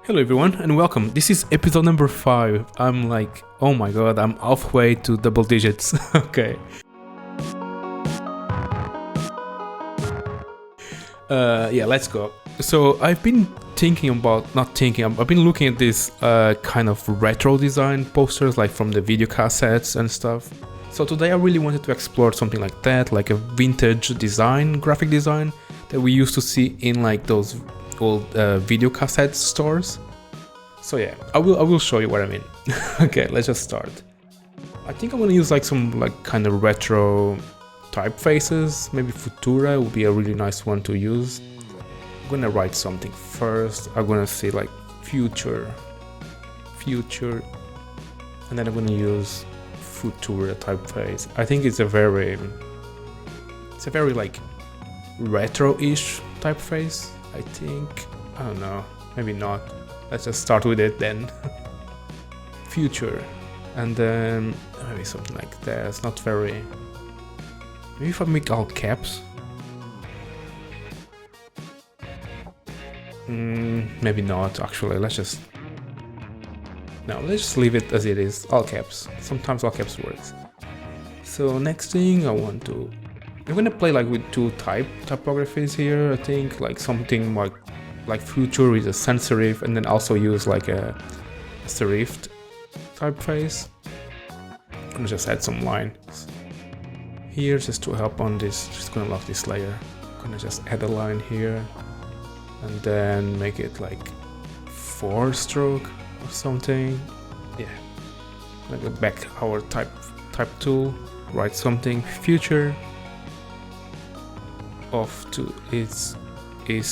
Hello everyone and welcome. This is episode number 5. I'm like, oh my god, I'm halfway to double digits. Okay. Yeah, let's go. So I've been I've been looking at this kind of retro design posters like from the video cassettes and stuff. So today I really wanted to explore something like that, like a vintage design, graphic design that we used to see in like those old video cassette stores. So yeah, I will show you what I mean. Okay, let's just start. I think I'm gonna use like some like kind of retro typefaces. Maybe Futura would be a really nice one to use. I'm gonna write something first. I'm gonna say like future, and then I'm gonna use Futura typeface. I think it's a very like retro-ish typeface. I think, I don't know, maybe not. Let's just start with it then. Future, and then maybe something like that. It's not very. Maybe if I make all caps. Maybe not actually. Let's just leave it as it is. All caps. Sometimes all caps works. So next thing I'm gonna play like with two typographies here. I think like something like future with a sans serif, and then also use like a serif typeface. I'm gonna just add some lines here just to help on this. Just gonna lock this layer. I'm gonna just add a line here and then make it like 4-stroke or something. Yeah. I'm gonna go back to our type tool, write something future of is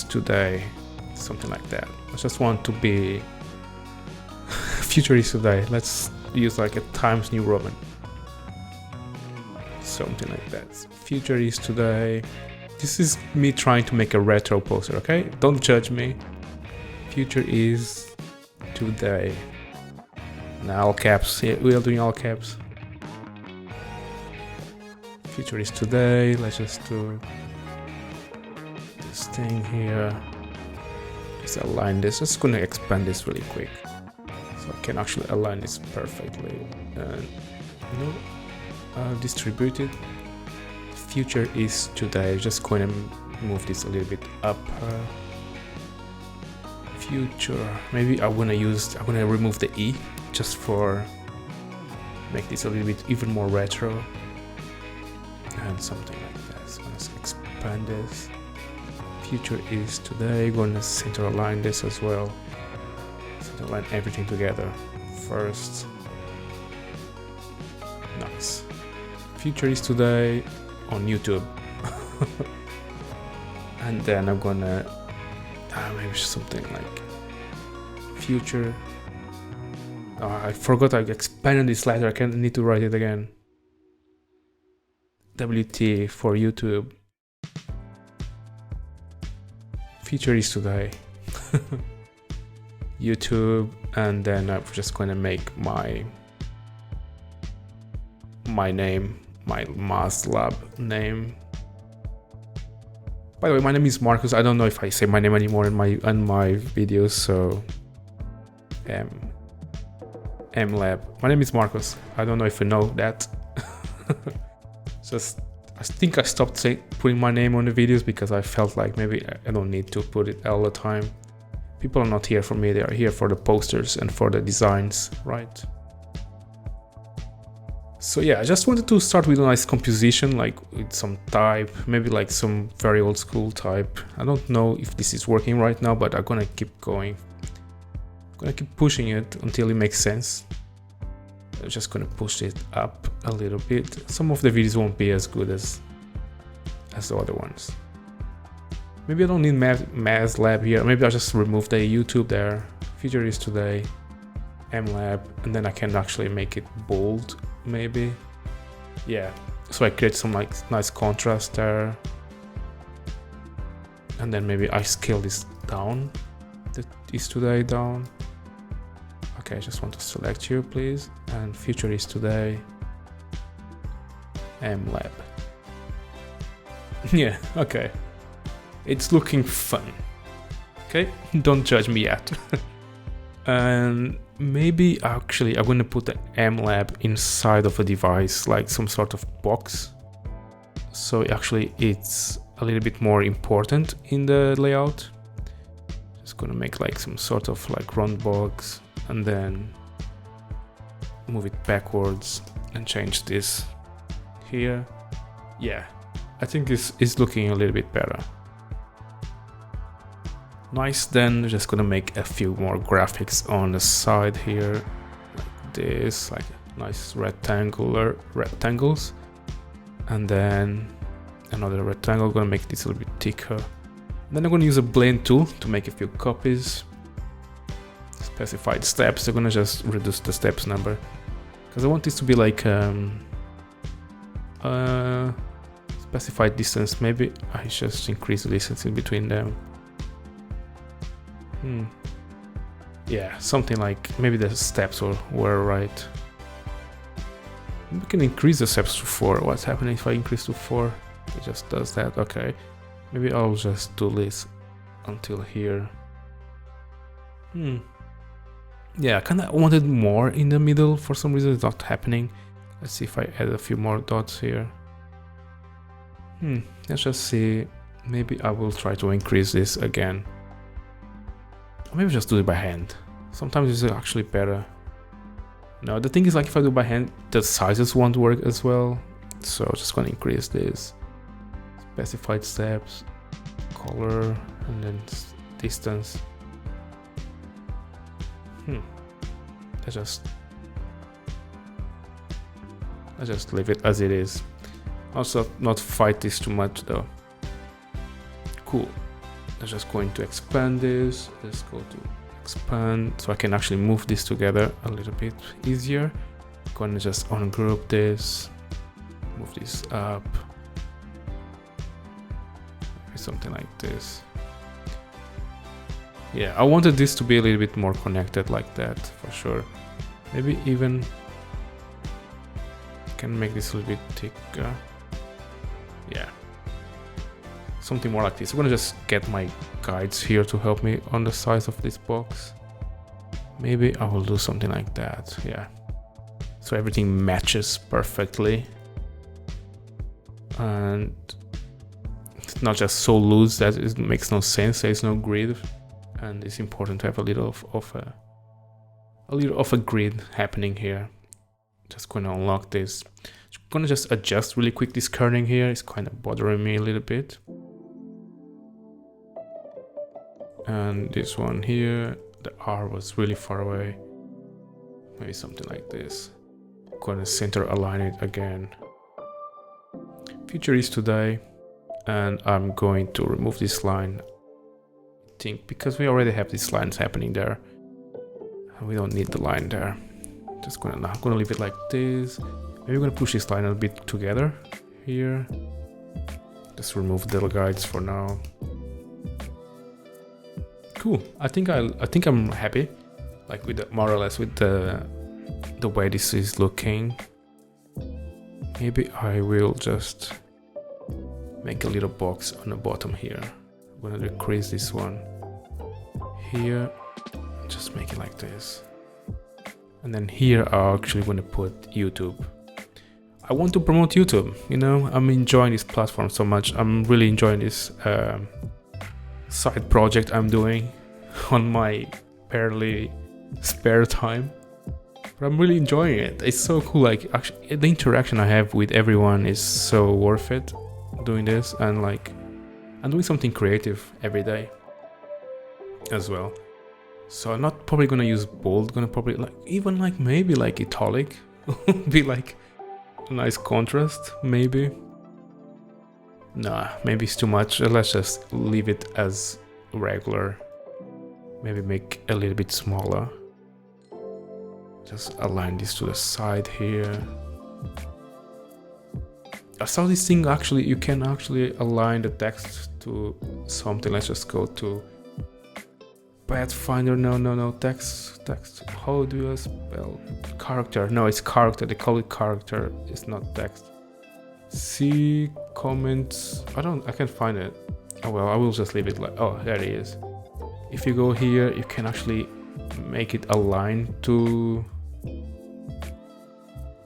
today. Something like that. I just want to be future is today. Let's use like a Times New Roman. Something like that. Future is today. This is me trying to make a retro poster, okay? Don't judge me. Future is today. Now all caps. Yeah, we are doing all caps. Future is today. Let's just do this thing here. Just align this. Just gonna expand this really quick so I can actually align this perfectly. And distribute it. Future is today. Just going to move this a little bit up. Future. Maybe I'm gonna remove the E just for make this a little bit even more retro and something like that. So I'm gonna expand this. Future is today. Gonna center align this as well. Center align everything together first. Nice. Future is today on YouTube. And then I'm gonna maybe something like future. I forgot I expanded this letter. I need to write it again. WT for YouTube. Future is today. YouTube, and then I'm just gonna make my name, my Mass Lab name. By the way, my name is Marcus. I don't know if I say my name anymore in my videos, so M Lab. My name is Marcus. I don't know if you know that. I think I stopped putting my name on the videos because I felt like maybe I don't need to put it all the time. People are not here for me, they are here for the posters and for the designs, right? So yeah, I just wanted to start with a nice composition, like with some type, maybe like some very old school type. I don't know if this is working right now, but I'm gonna keep going. I'm gonna keep pushing it until it makes sense. I'm just gonna push it up a little bit. Some of the videos won't be as good as the other ones. Maybe I don't need Mass Lab here. Maybe I'll just remove the YouTube there. Future is today. M Lab, and then I can actually make it bold, maybe. Yeah. So I create some like nice contrast there. And then maybe I scale this down. That is today down. Okay, I just want to select you, please. And future is today. M Lab. Yeah, okay. It's looking fun. Okay, don't judge me yet. And maybe actually I'm gonna put the MLab inside of a device, like some sort of box. So actually it's a little bit more important in the layout. Just gonna make like some sort of like round box and then move it backwards and change this here. Yeah, I think it's looking a little bit better. Nice, then just gonna make a few more graphics on the side here, like this, like nice rectangles, and then another rectangle. Gonna make this a little bit thicker. Then I'm gonna use a blend tool to make a few copies. Specified steps, I'm gonna just reduce the steps number because I want this to be like specified distance. Maybe I just increase the distance in between them. Yeah, something like maybe the steps were right. We can increase the steps to 4. What's happening if I increase to 4? It just does that. Okay, maybe I'll just do this until here. Yeah, I kinda wanted more in the middle. For some reason it's not happening. Let's see if I add a few more dots here. Let's just see. Maybe I will try to increase this again. Or maybe just do it by hand. Sometimes it's actually better. No, the thing is, like, if I do by hand, the sizes won't work as well. So I'm just gonna increase this. Specified steps, color, and then distance. Let's just leave it as it is. Also, not fight this too much though. Cool. I'm just going to expand this. Let's go to expand so I can actually move this together a little bit easier. I'm going to just ungroup this, move this up, maybe something like this. Yeah, I wanted this to be a little bit more connected like that for sure. Maybe even can make this a little bit thicker. Yeah. Something more like this. I'm gonna just get my guides here to help me on the size of this box. Maybe I will do something like that. Yeah, so everything matches perfectly and it's not just so loose that it makes no sense. There's no grid, and it's important to have a little of a grid happening here. Just gonna unlock this. I'm gonna just adjust really quick this kerning here. It's kind of bothering me a little bit. And this one here, the R was really far away. Maybe something like this. I'm gonna center align it again. Future is today, and I'm going to remove this line. I think because we already have these lines happening there, and we don't need the line there. I'm gonna leave it like this. Maybe we're gonna push this line a bit together here. Just remove the guides for now. Cool. I think I'm happy, like with the, more or less with the way this is looking. Maybe I will just make a little box on the bottom here. I'm gonna decrease this one here. Just make it like this. And then here I'm actually gonna put YouTube. I want to promote YouTube, you know, I'm enjoying this platform so much. I'm really enjoying this side project I'm doing on my barely spare time, but I'm really enjoying it. It's so cool. Like, actually the interaction I have with everyone is so worth it doing this, and like I'm doing something creative every day as well. So I'm not probably gonna use bold, gonna probably like even like maybe like italic be like a nice contrast, maybe. Nah, maybe it's too much. Let's just leave it as regular. Maybe make a little bit smaller. Just align this to the side here. I saw this thing actually, you can actually align the text to something. Let's just go to Pathfinder. No, text. How do I spell character? No, it's character. They call it character. It's not text. See comments. I can't find it. Oh well, I will just leave it like, oh, there it is. If you go here, you can actually make it align to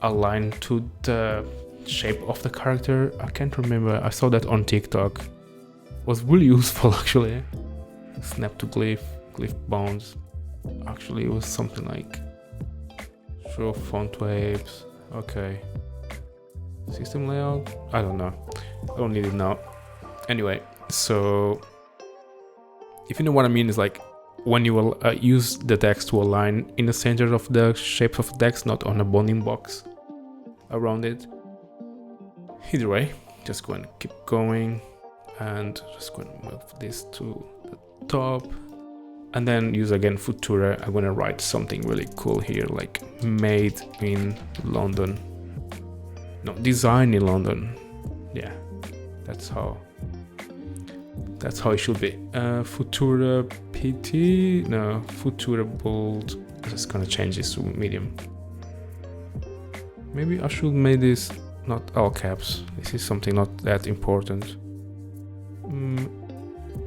the shape of the character. I can't remember. I saw that on TikTok. It was really useful actually. Snap to glyph bounds. Actually, it was something like show font waves. Okay. System layout? I don't know. I don't need it now. Anyway, so if you know what I mean, is like when you will use the text to align in the center of the shape of the text, not on a bounding box around it. Either way, just go and keep going, and just going to move this to the top, and then use again Futura. I'm gonna write something really cool here, like made in London. No, design in London. Yeah, that's how it should be. Futura PT, no, Futura bold. I'm just gonna change this to medium. Maybe I should make this not all caps. This is something not that important.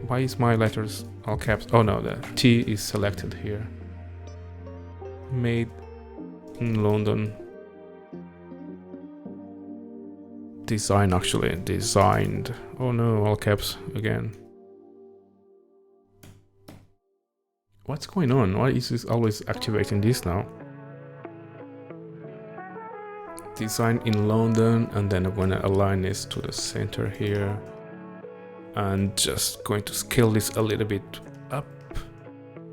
Why is my letters all caps? Oh no, the T is selected here. Made in London. Design, actually, designed. Oh no, all caps again. What's going on? Why is this always activating this now? Design in London, and then I'm gonna align this to the center here. And just going to scale this a little bit up,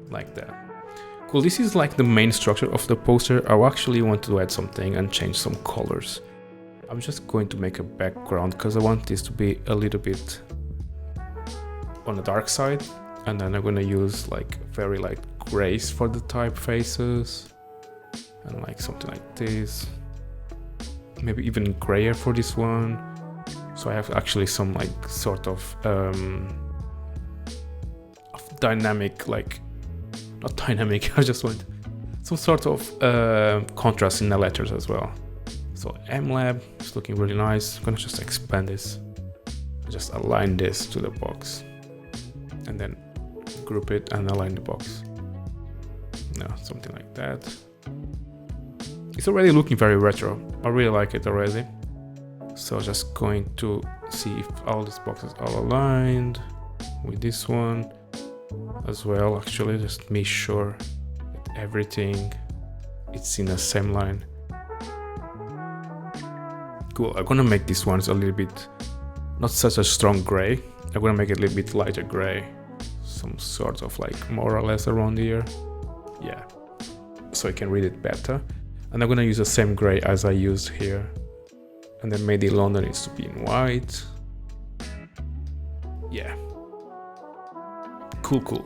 like that. Cool, this is like the main structure of the poster. I actually want to add something and change some colors. I'm just going to make a background because I want this to be a little bit on the dark side, and then I'm going to use like very light grays for the typefaces, and like something like this, maybe even grayer for this one. So I have actually some like sort of dynamic, like not dynamic, I just want some sort of contrast in the letters as well. So MLab is looking really nice. I'm gonna just expand this, just align this to the box, and then group it and align the box. No, something like that. It's already looking very retro. I really like it already. So just going to see if all these boxes are aligned with this one as well. Actually, just make sure that everything it's in the same line. Cool, I'm gonna make this one a little bit, not such a strong gray. I'm gonna make it a little bit lighter gray. Some sort of like more or less around here. Yeah, so I can read it better. And I'm gonna use the same gray as I used here. And then maybe London needs to be in white. Yeah. Cool.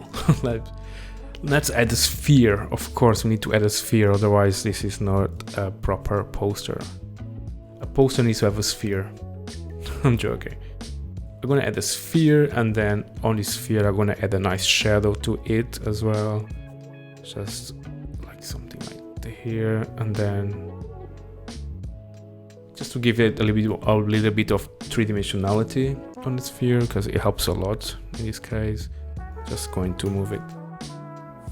Let's add a sphere. Of course, we need to add a sphere, otherwise this is not a proper poster. A poster needs to have a sphere. I'm joking. I'm gonna add a sphere, and then on this sphere I'm gonna add a nice shadow to it as well. Just like something like here, and then just to give it a little bit of three-dimensionality on the sphere, because it helps a lot in this case. Just going to move it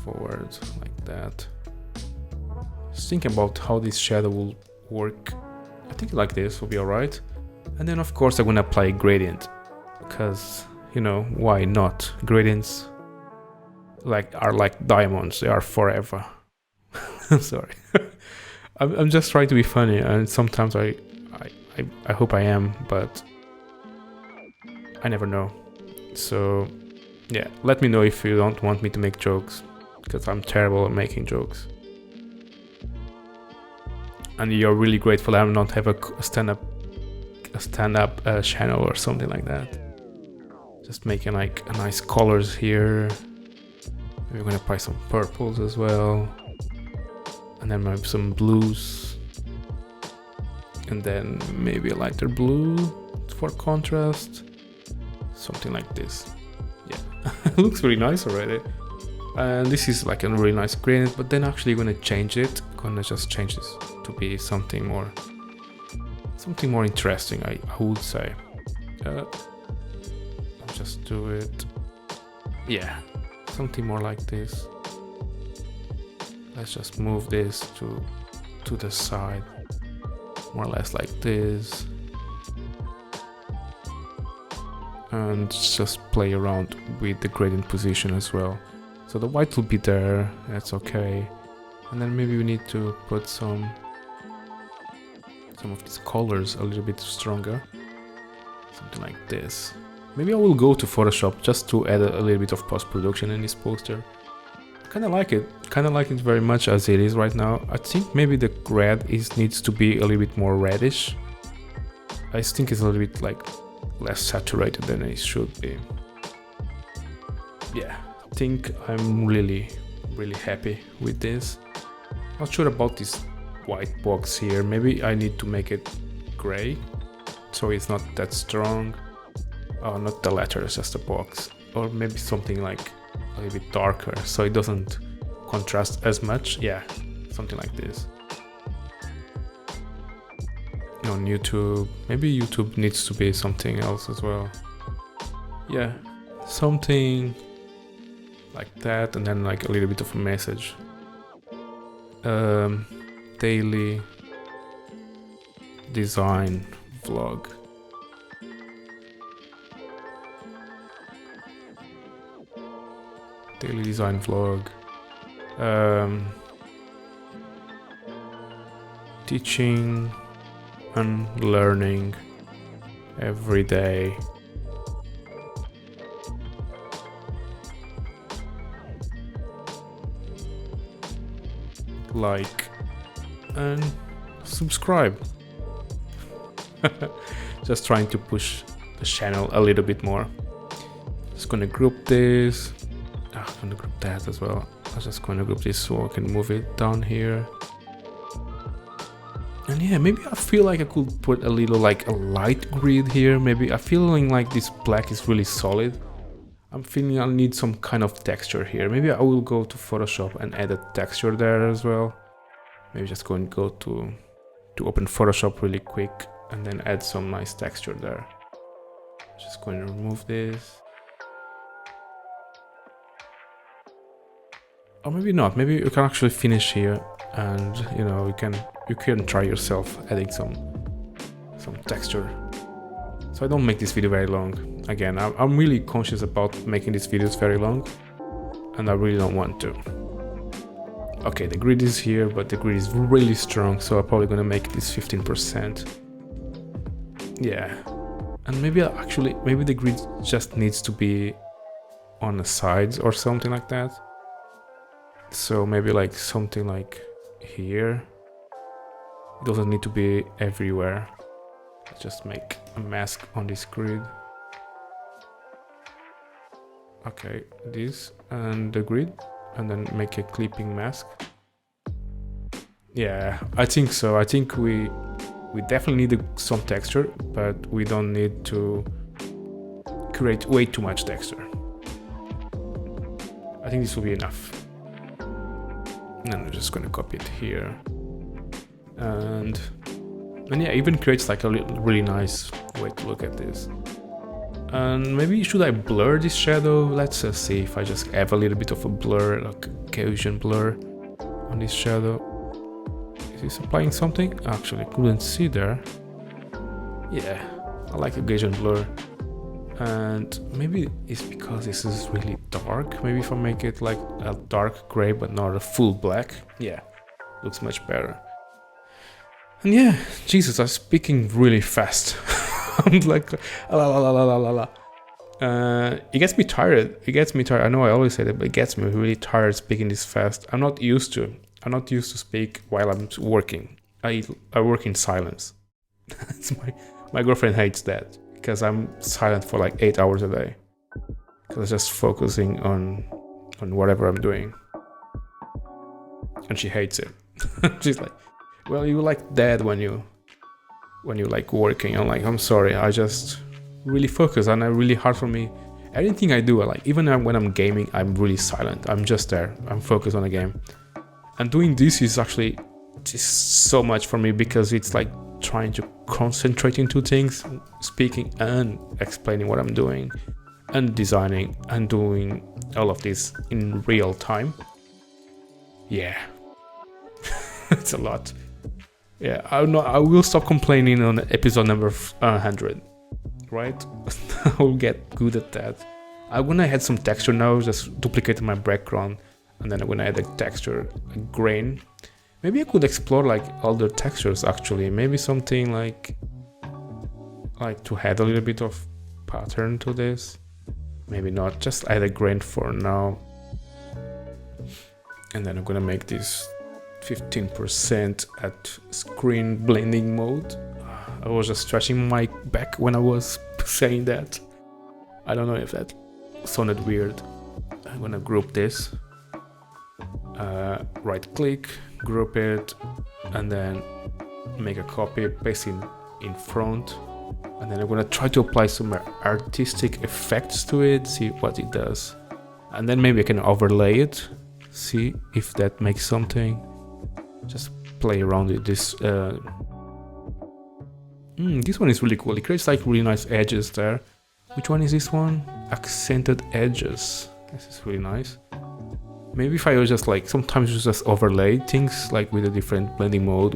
forward like that. Just think about how this shadow will work. I think like this will be alright. And then of course I'm gonna apply a gradient, because you know, why not? Gradients are like diamonds, they are forever. I'm sorry. I'm just trying to be funny, and sometimes I hope I am, but I never know. So yeah, let me know if you don't want me to make jokes, because I'm terrible at making jokes. And you're really grateful I don't have a stand-up channel or something like that. Just making like nice colors here. Maybe we're gonna apply some purples as well, and then maybe some blues, and then maybe a lighter blue for contrast, something like this. Yeah, it looks really nice already. And this is like a really nice gradient, but then actually I'm gonna change it. I'm gonna just change this to be something more interesting, I would say. I'll just do it. Yeah, something more like this. Let's just move this to the side, more or less like this. And just play around with the gradient position as well. So the white will be there, that's okay. And then maybe we need to put some of these colors a little bit stronger. Something like this. Maybe I will go to Photoshop just to add a little bit of post-production in this poster. I kinda like it very much as it is right now. I think maybe the red needs to be a little bit more reddish. I think it's a little bit like less saturated than it should be. Yeah, I think I'm really happy with this. Not sure about this white box here. Maybe I need to make it gray so it's not that strong. Oh, not the letters, just the box. Or maybe something like a little bit darker so it doesn't contrast as much. Yeah, something like this. On YouTube, maybe YouTube needs to be something else as well. Yeah, something like that, and then like a little bit of a message. Daily design vlog. Daily design vlog. Teaching and learning every day. Like and subscribe. Just trying to push the channel a little bit more. Just gonna group this. I'm gonna group that as well. I'm just gonna group this so I can move it down here. And yeah, maybe I feel like I could put a little like a light grid here. Maybe I'm feeling like this black is really solid. I'm feeling I need some kind of texture here. Maybe I will go to Photoshop and add a texture there as well. Maybe just going to go to open Photoshop really quick and then add some nice texture there. Just going to remove this. Or maybe not. Maybe you can actually finish here, and you can try yourself adding some texture. So I don't make this video very long. Again, I'm really conscious about making these videos very long, and I really don't want to. Okay, the grid is here, but the grid is really strong, so I'm probably gonna make this 15%. Yeah, and maybe the grid just needs to be on the sides or something like that. So maybe like something like here. It doesn't need to be everywhere. Let's just make a mask on this grid. Okay, this and the grid, and then make a clipping mask. Yeah, I think so. I think we definitely need some texture, but we don't need to create way too much texture. I think this will be enough. And I'm just gonna copy it here. And yeah, even creates like a really nice way to look at this. And maybe should I blur this shadow? Let's see if I just have a little bit of a blur, like a Gaussian blur on this shadow. Is this applying something? Actually, couldn't see there. Yeah, I like a Gaussian blur. And maybe it's because this is really dark. Maybe if I make it like a dark gray but not a full black. Yeah, looks much better. And yeah, Jesus, I'm speaking really fast. I'm like, la la la la la la la. It gets me tired. I know I always say that, but it gets me really tired speaking this fast. I'm not used to speak while I'm working. I work in silence. My girlfriend hates that because I'm silent for like 8 hours a day. Because I'm just focusing on whatever I'm doing. And she hates it. She's like, well, you like that when you like working. I'm like, I'm sorry, I just really focus, and it's really hard for me. Anything I do, like even when I'm gaming, I'm really silent. I'm just there. I'm focused on the game. And doing this is actually just so much for me because it's like trying to concentrate into things, speaking and explaining what I'm doing, and designing and doing all of this in real time. Yeah, It's a lot. Yeah, I will stop complaining on episode number 100, right? I will get good at that. I'm gonna add some texture now, just duplicate my background, and then I'm gonna add a texture, a grain. Maybe I could explore like other textures actually. Maybe something like to add a little bit of pattern to this. Maybe not, just add a grain for now. And then I'm gonna make this 15% at screen blending mode. I was just stretching my back when I was saying that. I don't know if that sounded weird. I'm gonna group this. Right click, group it, and then make a copy, paste it in front. And then I'm gonna try to apply some artistic effects to it, see what it does. And then maybe I can overlay it, see if that makes something. Just play around with this. This one is really cool. It creates like really nice edges there. Which one is this one? Accented edges. This is really nice. Maybe if I was just like, sometimes just overlay things like with a different blending mode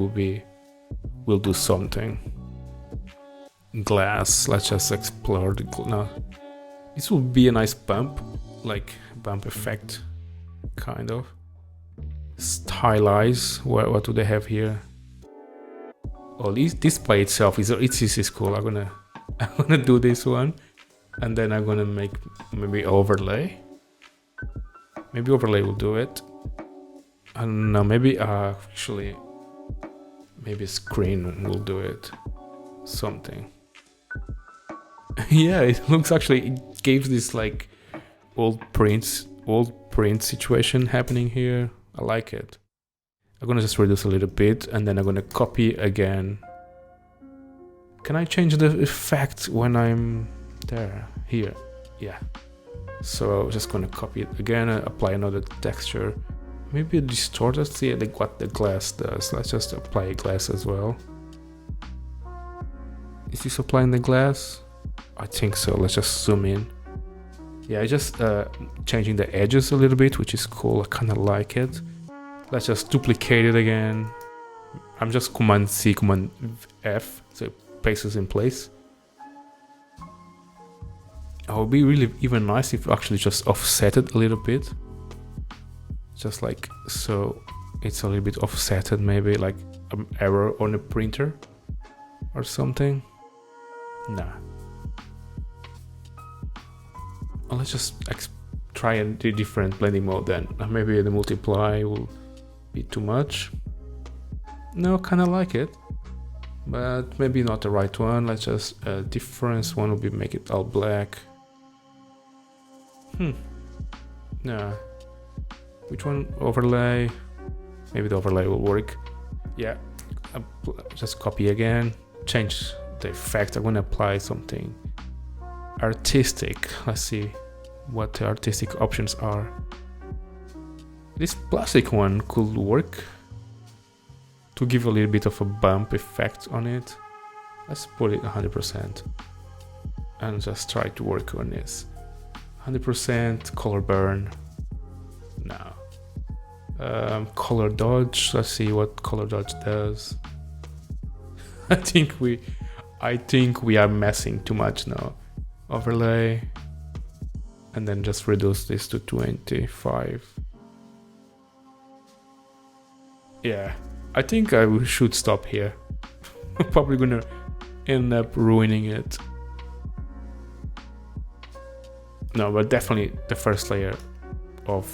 will do something. Glass, let's just explore the no. This will be a nice bump, like bump effect, kind of. Stylize, what do they have here? Oh, this by itself is cool. I'm gonna do this one, and then I'm gonna make maybe overlay. Maybe overlay will do it. I don't know. Maybe actually, maybe screen will do it. Something. Yeah, it looks actually. It gives this like old print situation happening here. I like it. I'm gonna just reduce a little bit, and then I'm gonna copy again. Can I change the effect when I'm there? Here. Yeah. So I'm just gonna copy it again, apply another texture. Maybe distort, let's see like what the glass does. Let's just apply a glass as well. Is this applying the glass? I think so. Let's just zoom in. Yeah, I just changing the edges a little bit, which is cool. I kind of like it. Let's just duplicate it again. I'm just Command C, Command F, so it pastes in place. It would be really even nice if actually just offset it a little bit. Just like so, it's a little bit offsetted, maybe like an error on a printer or something. Nah. Well, let's just try a different blending mode then. Maybe the multiply will be too much. No, kind of like it, but maybe not the right one. Let's just difference one will be make it all black. Nah. Which one? Overlay. Maybe the overlay will work. Yeah. Just copy again. Change the effect. I'm gonna apply something artistic. Let's see what the artistic options are. This plastic one could work to give a little bit of a bump effect on it. Let's put it 100% and just try to work on this. 100% color burn. No. Color dodge. Let's see what color dodge does. I think we are messing too much now. Overlay, and then just reduce this to 25. Yeah, I think I should stop here. I'm probably gonna end up ruining it. No, but definitely the first layer of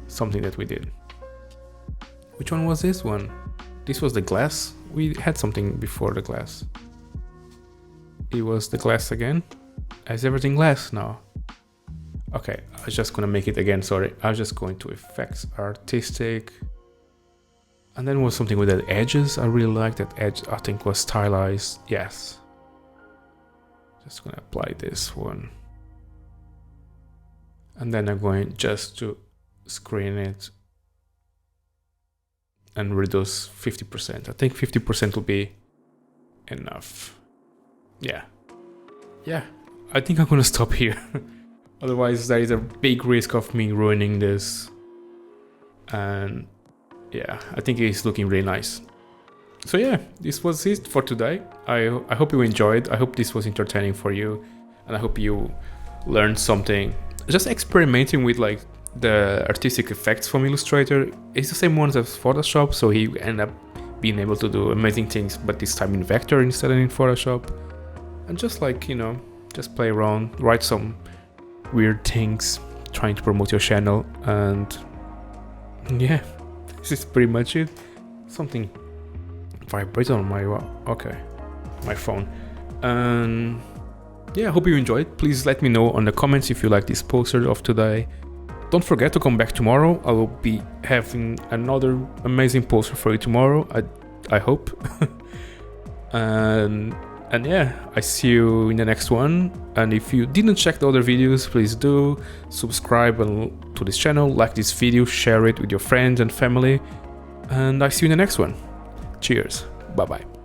something that we did. Which one was this one? This was the glass. We had something before the glass. It was the glass again. Is everything glass now? Okay, I was just gonna make it again, sorry. I was just going to effects, artistic. And then was something with the edges. I really like that edge, I think was stylized. Yes. Just gonna apply this one. And then I'm going just to screen it and reduce 50%. I think 50% will be enough. Yeah, I think I'm gonna stop here. Otherwise there is a big risk of me ruining this. And yeah, I think it's looking really nice. So yeah, this was it for today. I hope you enjoyed. I hope this was entertaining for you, and I hope you learned something. Just experimenting with like the artistic effects from Illustrator. It's the same ones as Photoshop, so he end up being able to do amazing things, but this time in Vector instead of in Photoshop. And just like, you know, just play around, write some weird things, trying to promote your channel, and yeah, this is pretty much it. Something vibrates on my my phone. And yeah, I hope you enjoyed. Please let me know on the comments if you like this poster of today. Don't forget to come back tomorrow. I will be having another amazing poster for you tomorrow, I hope. and yeah, I see you in the next one. And if you didn't check the other videos, please do subscribe to this channel, like this video, share it with your friends and family, and I see you in the next one. Cheers. Bye bye.